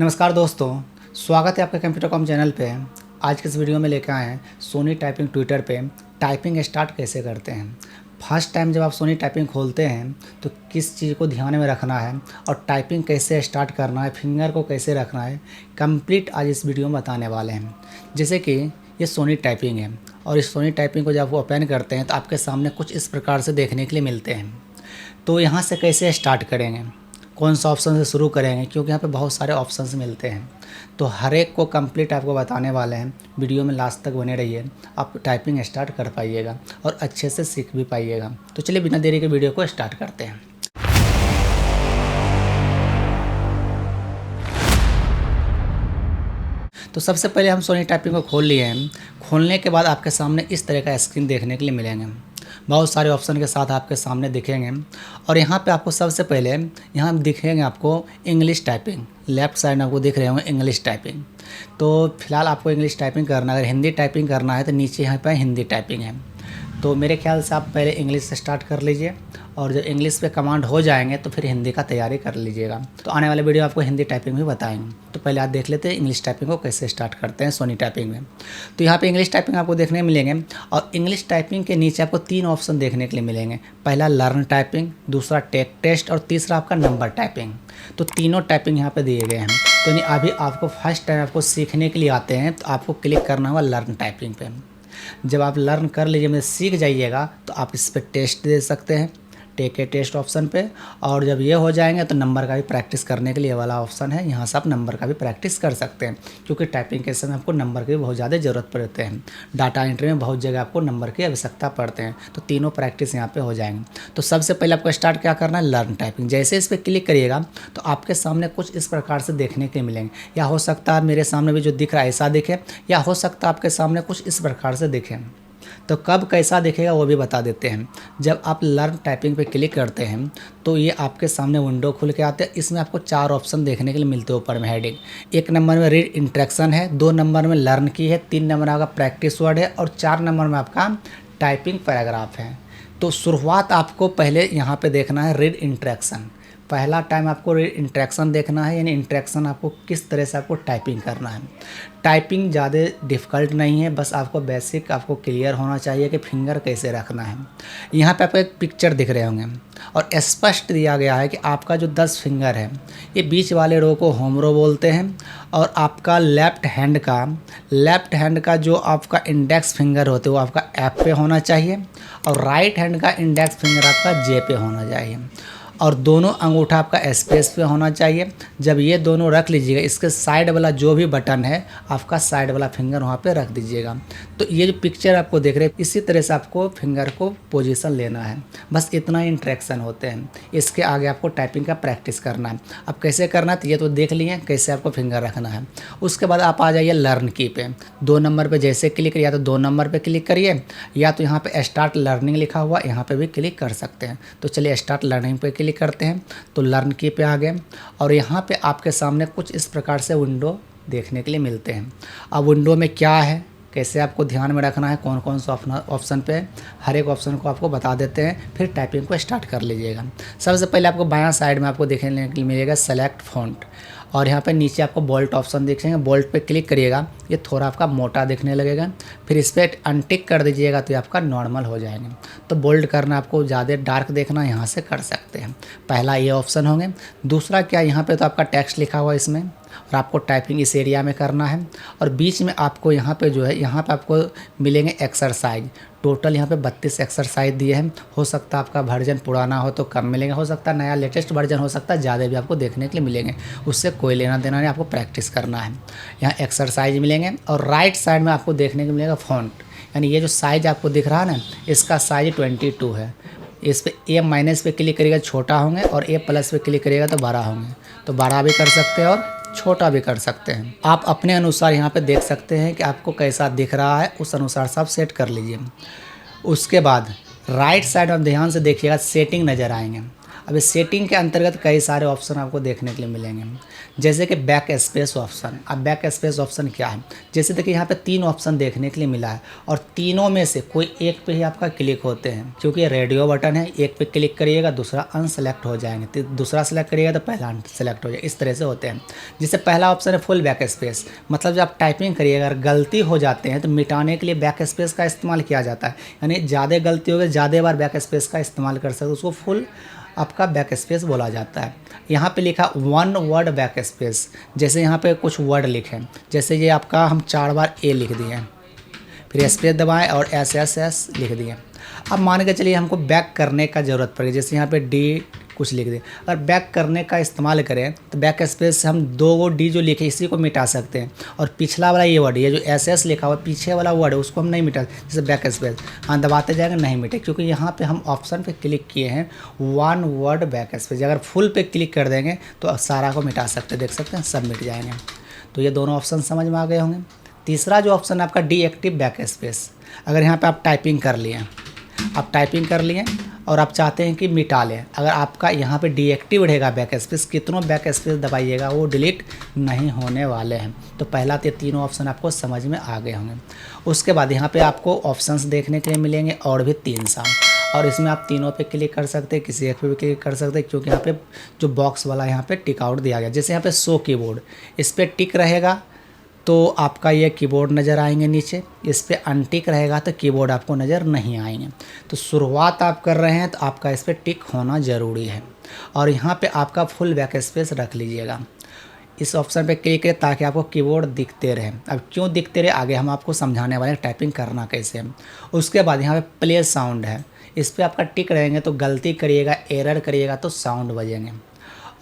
नमस्कार दोस्तों, स्वागत है आपके कंप्यूटर कॉम चैनल पे। आज के इस वीडियो में लेकर आए हैं सोनी टाइपिंग ट्विटर पे टाइपिंग स्टार्ट कैसे करते हैं। फर्स्ट टाइम जब आप सोनी टाइपिंग खोलते हैं तो किस चीज़ को ध्यान में रखना है और टाइपिंग कैसे स्टार्ट करना है, फिंगर को कैसे रखना है, कंप्लीट आज इस वीडियो में बताने वाले हैं। जैसे कि ये सोनी टाइपिंग है और इस सोनी टाइपिंग को जब आप ओपन करते हैं तो आपके सामने कुछ इस प्रकार से देखने के लिए मिलते हैं। तो यहाँ से कैसे स्टार्ट करेंगे, कौन सा ऑप्शन से शुरू करेंगे, क्योंकि यहाँ पे बहुत सारे ऑप्शंस मिलते हैं। तो हर एक को कंप्लीट आपको बताने वाले हैं। वीडियो में लास्ट तक बने रहिए, आप टाइपिंग स्टार्ट कर पाइएगा और अच्छे से सीख भी पाइएगा। तो चलिए बिना देरी के वीडियो को स्टार्ट करते हैं। तो सबसे पहले हम सोनी टाइपिंग को खोल लिए हैं। खोलने के बाद आपके सामने इस तरह का स्क्रीन देखने के लिए मिलेंगे। बहुत सारे ऑप्शन के साथ आपके सामने दिखेंगे और यहाँ पे आपको सबसे पहले यहाँ दिखेंगे आपको इंग्लिश टाइपिंग। लेफ़्ट साइड में आपको दिख रहे होंगे इंग्लिश टाइपिंग। तो फिलहाल आपको इंग्लिश टाइपिंग करना है। अगर हिंदी टाइपिंग करना है तो नीचे यहाँ पे हिंदी टाइपिंग है। तो मेरे ख्याल से आप पहले इंग्लिश से स्टार्ट कर लीजिए और जब इंग्लिश पे कमांड हो जाएंगे तो फिर हिंदी का तैयारी कर लीजिएगा। तो आने वाले वीडियो आपको हिंदी टाइपिंग भी बताएंगे। तो पहले आप देख लेते हैं इंग्लिश टाइपिंग को कैसे स्टार्ट करते हैं सोनी टाइपिंग में। तो यहाँ पे इंग्लिश टाइपिंग आपको देखने मिलेंगे और इंग्लिश टाइपिंग के नीचे आपको 3 ऑप्शन देखने के लिए मिलेंगे। पहला लर्न टाइपिंग, दूसरा टेक टेस्ट और तीसरा आपका नंबर टाइपिंग। तो तीनों टाइपिंग यहाँ पे दिए गए हैं। तो अभी आपको फर्स्ट टाइम आपको सीखने के लिए आते हैं तो आपको क्लिक करना होगा लर्न टाइपिंग पे। जब आप लर्न कर लीजिए, मतलब सीख जाइएगा, तो आप इस पर टेस्ट दे सकते हैं, टेक ए टेस्ट ऑप्शन पे। और जब ये हो जाएंगे तो नंबर का भी प्रैक्टिस करने के लिए वाला ऑप्शन है, यहाँ से आप नंबर का भी प्रैक्टिस कर सकते हैं। क्योंकि टाइपिंग के समय आपको नंबर की बहुत ज़्यादा ज़रूरत पड़ते हैं। डाटा एंट्री में बहुत जगह आपको नंबर की आवश्यकता पड़ते हैं। तो तीनों प्रैक्टिस यहाँ पे हो जाएंगे। तो सबसे पहले आपको स्टार्ट क्या करना है, लर्न टाइपिंग। जैसे इस पर क्लिक करिएगा तो आपके सामने कुछ इस प्रकार से देखने के लिए मिलेंगे। या हो सकता है मेरे सामने भी जो दिख रहा है ऐसा दिखे, या हो सकता है आपके सामने कुछ इस प्रकार से दिखे। तो कब कैसा दिखेगा वो भी बता देते हैं। जब आप लर्न टाइपिंग पे क्लिक करते हैं तो ये आपके सामने विंडो खुल के आते हैं। इसमें आपको 4 ऑप्शन देखने के लिए मिलते हैं ऊपर में हेडिंग। 1 नंबर में रीड इंस्ट्रक्शन है, 2 नंबर में लर्न की है, 3 नंबर में आपका प्रैक्टिस वर्ड है और 4 नंबर में आपका टाइपिंग पैराग्राफ है। तो शुरुआत आपको पहले यहाँ पे देखना है रीड इंस्ट्रक्शन। पहला टाइम आपको रीड इंस्ट्रक्शन देखना है, यानी इंस्ट्रक्शन आपको किस तरह से आपको टाइपिंग करना है। टाइपिंग ज़्यादा डिफ़िकल्ट नहीं है, बस आपको बेसिक आपको क्लियर होना चाहिए कि फिंगर कैसे रखना है। यहाँ पे आपको एक पिक्चर दिख रहे होंगे और स्पष्ट दिया गया है कि आपका जो 10 फिंगर है, ये बीच वाले रो को होम रो बोलते हैं और आपका लेफ़्ट हैंड का जो आपका इंडेक्स फिंगर होते हैं वो आपका एफ पे होना चाहिए और राइट हैंड का इंडेक्स फिंगर आपका जे पे होना चाहिए और दोनों अंगूठा आपका स्पेस पे होना चाहिए। जब ये दोनों रख लीजिएगा, इसके साइड वाला जो भी बटन है आपका साइड वाला फिंगर वहाँ पे रख दीजिएगा। तो ये जो पिक्चर आपको देख रहे हैं इसी तरह से आपको फिंगर को पोजीशन लेना है। बस इतना ही इंट्रैक्शन होते हैं। इसके आगे आपको टाइपिंग का प्रैक्टिस करना है। अब कैसे करना है तो ये तो देख लिए कैसे आपको फिंगर रखना है। उसके बाद आप आ जाइए लर्न की पे। 2 नंबर पर जैसे क्लिक करिए, या तो 2 नंबर पर क्लिक करिए या तो यहाँ पर स्टार्ट लर्निंग लिखा हुआ यहाँ पर भी क्लिक कर सकते हैं। तो चलिए स्टार्ट लर्निंग पर क्लिक करते हैं। तो लर्न की पे आ गए और यहाँ पे आपके सामने कुछ इस प्रकार से विंडो देखने के लिए मिलते हैं। अब विंडो में क्या है, कैसे आपको ध्यान में रखना है, कौन कौन सा ऑप्शन पे, हर एक ऑप्शन को आपको बता देते हैं। फिर टाइपिंग को स्टार्ट कर लीजिएगा। सबसे पहले आपको बायां साइड में आपको देखने के लिए मिलेगा सेलेक्ट फॉन्ट और यहाँ पे नीचे आपको बोल्ट ऑप्शन दिखेंगे। बोल्ट पे क्लिक करिएगा, ये थोड़ा आपका मोटा दिखने लगेगा। फिर इस पर अनटिक कर दीजिएगा तो ये आपका नॉर्मल हो जाएगा। तो बोल्ड करना आपको ज़्यादा डार्क देखना यहाँ से कर सकते हैं। पहला ये ऑप्शन होंगे। दूसरा क्या, यहाँ पे तो आपका टेक्स्ट लिखा हुआ है इसमें और आपको टाइपिंग इस एरिया में करना है। और बीच में आपको यहाँ पे जो है यहाँ पे आपको मिलेंगे एक्सरसाइज। टोटल यहाँ पे 32 एक्सरसाइज दिए हैं। हो सकता है आपका वर्जन पुराना हो तो कम मिलेंगे, हो सकता है नया लेटेस्ट वर्जन हो सकता है ज़्यादा भी आपको देखने के लिए मिलेंगे। उससे कोई लेना देना नहीं, आपको प्रैक्टिस करना है। यहाँ एक्सरसाइज मिलेंगे और राइट साइड में आपको देखने को मिलेगा फॉन्ट, यानी ये जो साइज़ आपको दिख रहा है ना, इसका साइज 22 है। इस पर ए माइनस पे क्लिक करिएगा छोटा होंगे और ए प्लस पे क्लिक करिएगा तो बड़ा होंगे। तो बड़ा भी कर सकते हैं और छोटा भी कर सकते हैं। आप अपने अनुसार यहाँ पे देख सकते हैं कि आपको कैसा दिख रहा है, उस अनुसार से आप सेट कर लीजिए। उसके बाद राइट साइड में ध्यान से देखिएगा सेटिंग नज़र आएंगे। अब इस सेटिंग के अंतर्गत कई सारे ऑप्शन आपको देखने के लिए मिलेंगे, जैसे कि बैक स्पेस ऑप्शन। अब बैक स्पेस ऑप्शन क्या है, जैसे देखिए यहाँ पे 3 ऑप्शन देखने के लिए मिला है और तीनों में से कोई एक पे ही आपका क्लिक होते हैं, क्योंकि ये रेडियो बटन है। एक पे क्लिक करिएगा दूसरा अनसेलेक्ट हो जाएंगे, तो दूसरा सेलेक्ट करिएगा तो पहला सेलेक्ट हो जाएगा, इस तरह से होते हैं। जैसे पहला ऑप्शन है फुल बैक स्पेस, मतलब जब आप टाइपिंग करिएगा अगर गलती हो जाते हैं तो मिटाने के लिए बैक स्पेस का इस्तेमाल किया जाता है, यानी ज़्यादा गलती हो गई ज़्यादा बार बैक स्पेस का इस्तेमाल कर सकते, उसको फुल आपका बैक स्पेस बोला जाता है। यहाँ पे लिखा 1 वर्ड बैक स्पेस, जैसे यहाँ पे कुछ वर्ड लिखे, जैसे ये आपका हम 4 बार ए लिख दिए, फिर स्पेस दबाएं और एस एस एस लिख दिए। अब मान के चलिए हमको बैक करने का ज़रूरत पड़ेगी, जैसे यहाँ पे डी कुछ लिख दें। अगर बैक करने का इस्तेमाल करें तो बैक स्पेस से हम 2 डी जो लिखे इसी को मिटा सकते हैं, और पिछला वाला ये वर्ड, ये जो एस एस लिखा हुआ पीछे वाला वर्ड है उसको हम नहीं मिटा, जैसे बैक स्पेस हाँ दबाते जाएंगे नहीं मिटे, क्योंकि यहाँ पे हम ऑप्शन पे क्लिक किए हैं 1 वर्ड बैक स्पेस। अगर फुल पे क्लिक कर देंगे तो सारा को मिटा सकते हैं, देख सकते हैं सब मिट जाएंगे। तो ये दोनों ऑप्शन समझ में आ गए होंगे। तीसरा जो ऑप्शन है आपका डीएक्टिव बैक स्पेस। अगर यहाँ पे आप टाइपिंग कर लिए और आप चाहते हैं कि मिटा लें, अगर आपका यहाँ पे डीएक्टिव रहेगा बैक स्पेस, कितनों बैक स्पेस दबाइएगा वो डिलीट नहीं होने वाले हैं। तो पहला तो तीनों ऑप्शन आपको समझ में आ गए होंगे। उसके बाद यहाँ पे आपको ऑप्शंस देखने के लिए मिलेंगे और भी 3 सा, और इसमें आप तीनों पे क्लिक कर सकते हैं, किसी एक पे भी क्लिक कर सकते हैं, क्योंकि यहाँ पे जो बॉक्स वाला यहाँ पे टिक आउट दिया गया, जैसे यहाँ पे शो कीबोर्ड, इस पर टिक रहेगा तो आपका ये कीबोर्ड नज़र आएंगे नीचे, इस पर अनटिक रहेगा तो कीबोर्ड आपको नज़र नहीं आएंगे। तो शुरुआत आप कर रहे हैं तो आपका इस पर टिक होना ज़रूरी है, और यहाँ पे आपका फुल बैक स्पेस रख लीजिएगा। इस ऑप्शन पे क्लिक करें ताकि आपको कीबोर्ड दिखते रहे। अब क्यों दिखते रहे आगे हम आपको समझाने वाले हैं टाइपिंग करना कैसे है। उसके बाद यहाँ पे प्ले साउंड है, इस पर आपका टिक रहेंगे तो गलती करिएगा एरर करिएगा तो साउंड बजेंगे।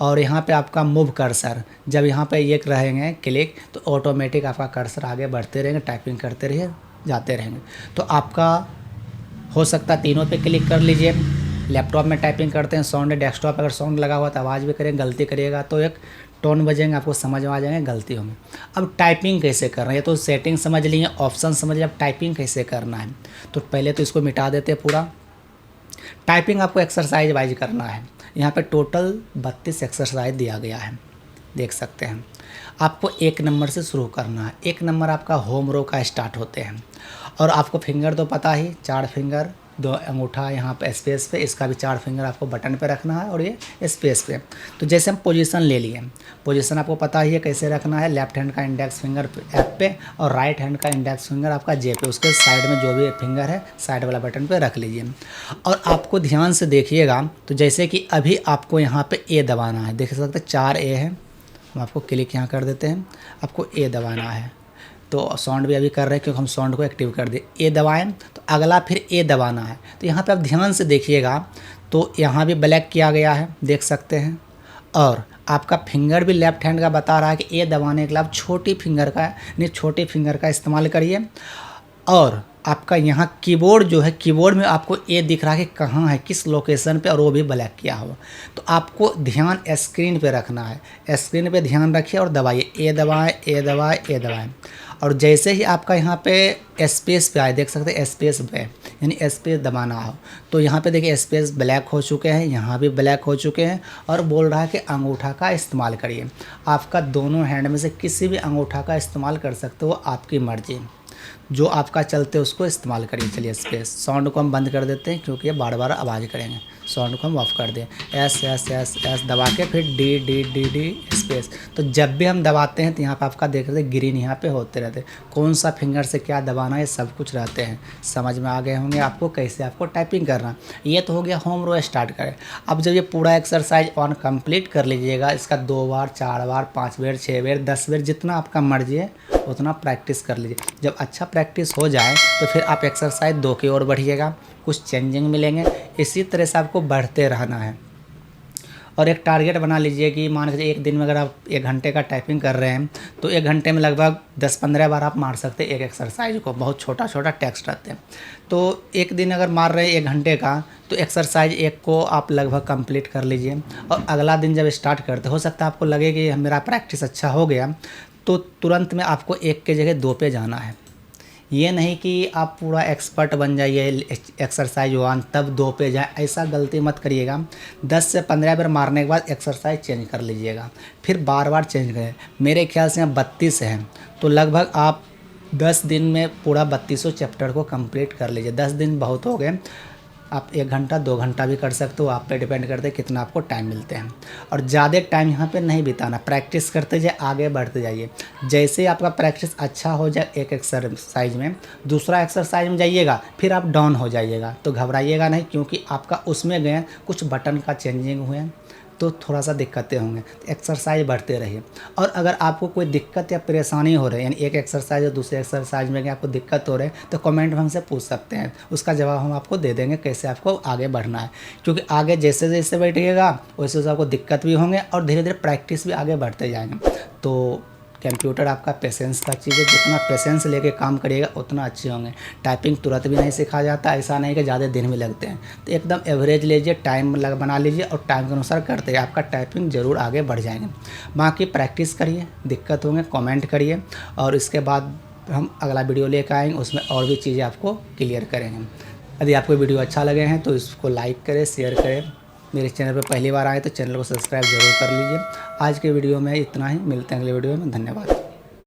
और यहाँ पे आपका मूव कर्सर, जब यहाँ पे ये रहेंगे क्लिक तो ऑटोमेटिक आपका कर्सर आगे बढ़ते रहेंगे, टाइपिंग करते रहिए जाते रहेंगे। तो आपका हो सकता है तीनों पे क्लिक कर लीजिए। लैपटॉप में टाइपिंग करते हैं साउंड है, डेस्कटॉप अगर साउंड लगा हुआ तो आवाज़ भी करेंगे, गलती करिएगा तो एक टोन बजेंगे, आपको समझ में आ जाएंगे गलती होंगी। अब टाइपिंग कैसे करना है, तो सेटिंग समझ लिए, ऑप्शन समझ लिए, अब टाइपिंग कैसे करना है। तो पहले तो इसको मिटा देते हैं पूरा। टाइपिंग आपको एक्सरसाइज वाइज करना है। यहाँ पे टोटल 32 एक्सरसाइज दिया गया है, देख सकते हैं। आपको 1 नंबर से शुरू करना है। 1 नंबर आपका होम रो का स्टार्ट होते हैं, और आपको फिंगर तो पता ही 4 फिंगर, 2 अंगूठा यहाँ पे स्पेस पे, इसका भी 4 फिंगर आपको बटन पे रखना है और ये स्पेस पे। तो जैसे हम पोजीशन ले लिए, पोजीशन आपको पता ही है कैसे रखना है। लेफ्ट हैंड का इंडेक्स फिंगर एफ पे और राइट हैंड का इंडेक्स फिंगर आपका जे पे, उसके साइड में जो भी फिंगर है साइड वाला बटन पे रख लीजिए। और आपको ध्यान से देखिएगा, तो जैसे कि अभी आपको यहाँ पे ए दबाना है, देख सकते हैं 4 ए है, हम आपको क्लिक यहाँ कर देते हैं, आपको ए दबाना है। तो साउंड भी अभी कर रहे हैं क्योंकि हम साउंड को एक्टिव कर दिए। ए दबाएं तो अगला फिर ए दबाना है। तो यहाँ पे आप ध्यान से देखिएगा, तो यहाँ भी ब्लैक किया गया है, देख सकते हैं। और आपका फिंगर भी लेफ्ट हैंड का बता रहा है कि ए दबाने के लिए आप छोटी फिंगर का छोटी फिंगर का इस्तेमाल करिए। और आपका यहाँ कीबोर्ड जो है, कीबोर्ड में आपको ए दिख रहा है कि कहाँ है, किस लोकेशन पे, और वो भी ब्लैक किया हुआ। तो आपको ध्यान स्क्रीन पे रखना है, स्क्रीन पे ध्यान रखिए और दबाइए, ए दबाएं ए दबाएं ए दबाएं। और जैसे ही आपका यहाँ पे स्पेस पे आए, देख सकते हैं स्पेस पे, यानी स्पेस दबाना हो, तो यहाँ पे देखिए स्पेस ब्लैक हो चुके हैं, यहाँ भी ब्लैक हो चुके हैं, और बोल रहा है कि अंगूठा का इस्तेमाल करिए। आपका दोनों हैंड में से किसी भी अंगूठा का इस्तेमाल कर सकते हो, आपकी मर्जी, जो आपका चलते उसको इस्तेमाल करिए। चलिए स्पेस, साउंड को हम बंद कर देते हैं क्योंकि ये बार बार आवाज़ करेंगे, साउंड को हम ऑफ कर दें। एस एस एस एस दबा के फिर D D D D space. तो जब भी हम दबाते हैं तो यहाँ पे आपका देख रहे हैं ग्रीन यहाँ पे होते रहते हैं, कौन सा फिंगर से क्या दबाना है सब कुछ रहते हैं। समझ में आ गए होंगे आपको कैसे आपको टाइपिंग करना। ये तो हो गया होम रो स्टार्ट करें। अब जब ये पूरा एक्सरसाइज ऑन कंप्लीट कर लीजिएगा, इसका 2 बार 4 बार 5 बार 6 बार 10 बार जितना आपका मर्जी है उतना प्रैक्टिस कर लीजिए। जब अच्छा प्रैक्टिस हो जाए तो फिर आप एक्सरसाइज 2 की ओर बढ़िएगा, कुछ चेंजिंग मिलेंगे। इसी तरह से आपको बढ़ते रहना है। और एक टारगेट बना लीजिए कि मान लीजिए एक दिन में अगर आप 1 घंटे का टाइपिंग कर रहे हैं तो 1 घंटे में लगभग 10-15 बार आप मार सकते हैं एक एक्सरसाइज को। बहुत छोटा छोटा टेक्स्ट रहते हैं, तो एक दिन अगर मार रहे हैं 1 घंटे का तो एक्सरसाइज 1 को आप लगभग कंप्लीट कर लीजिए। और अगला दिन जब स्टार्ट करते, हो सकता है आपको लगे कि मेरा प्रैक्टिस अच्छा हो गया, तो तुरंत में आपको 1 के जगह 2 पे जाना है। ये नहीं कि आप पूरा एक्सपर्ट बन जाइए एक्सरसाइज 1 तब 2 पे जाए, ऐसा गलती मत करिएगा। 10 से 15 बार मारने के बाद एक्सरसाइज चेंज कर लीजिएगा, फिर बार बार चेंज करें। मेरे ख्याल से यहाँ 32 हैं, तो लगभग आप 10 दिन में पूरा 32 चैप्टर को कंप्लीट कर लीजिए। 10 दिन बहुत हो गए, आप 1 घंटा 2 घंटा भी कर सकते हो, आप पे डिपेंड करते हैं कितना आपको टाइम मिलते हैं। और ज़्यादा टाइम यहाँ पे नहीं बिताना, प्रैक्टिस करते जाइए, आगे बढ़ते जाइए। जैसे ही आपका प्रैक्टिस अच्छा हो जाए एक एक्सरसाइज में, दूसरा एक्सरसाइज में जाइएगा, फिर आप डाउन हो जाइएगा, तो घबराइएगा नहीं, क्योंकि आपका उसमें गए कुछ बटन का चेंजिंग हुए हैं तो थोड़ा सा दिक्कतें होंगे। तो एक्सरसाइज बढ़ते रहिए। और अगर आपको कोई दिक्कत या परेशानी हो रही है, यानी एक एक्सरसाइज और दूसरे एक्सरसाइज में अगर आपको दिक्कत हो रही है, तो कमेंट में हमसे पूछ सकते हैं, उसका जवाब हम आपको दे देंगे कैसे आपको आगे बढ़ना है। क्योंकि आगे जैसे जैसे बैठिएगा वैसे वैसे आपको दिक्कत भी होंगे और धीरे धीरे प्रैक्टिस भी आगे बढ़ते जाएंगे। तो कंप्यूटर आपका पेशेंस का चीज़ है, जितना पेशेंस लेके काम करिएगा उतना अच्छे होंगे। टाइपिंग तुरंत भी नहीं सिखा जाता, ऐसा नहीं कि ज़्यादा दिन भी लगते हैं। तो एकदम एवरेज लीजिए, टाइम बना लीजिए और टाइम के अनुसार करते हैं, आपका टाइपिंग ज़रूर आगे बढ़ जाएंगे। बाकी प्रैक्टिस करिए, दिक्कत होंगे कमेंट करिए, और इसके बाद हम अगला वीडियो लेकर आएंगे, उसमें और भी चीज़ें आपको क्लियर करेंगे। यदि आपको वीडियो अच्छा लगे हैं तो इसको लाइक करें, शेयर करें। मेरे चैनल पर पहली बार आए तो चैनल को सब्सक्राइब जरूर कर लीजिए। आज के वीडियो में इतना ही, मिलते हैं अगले वीडियो में। धन्यवाद।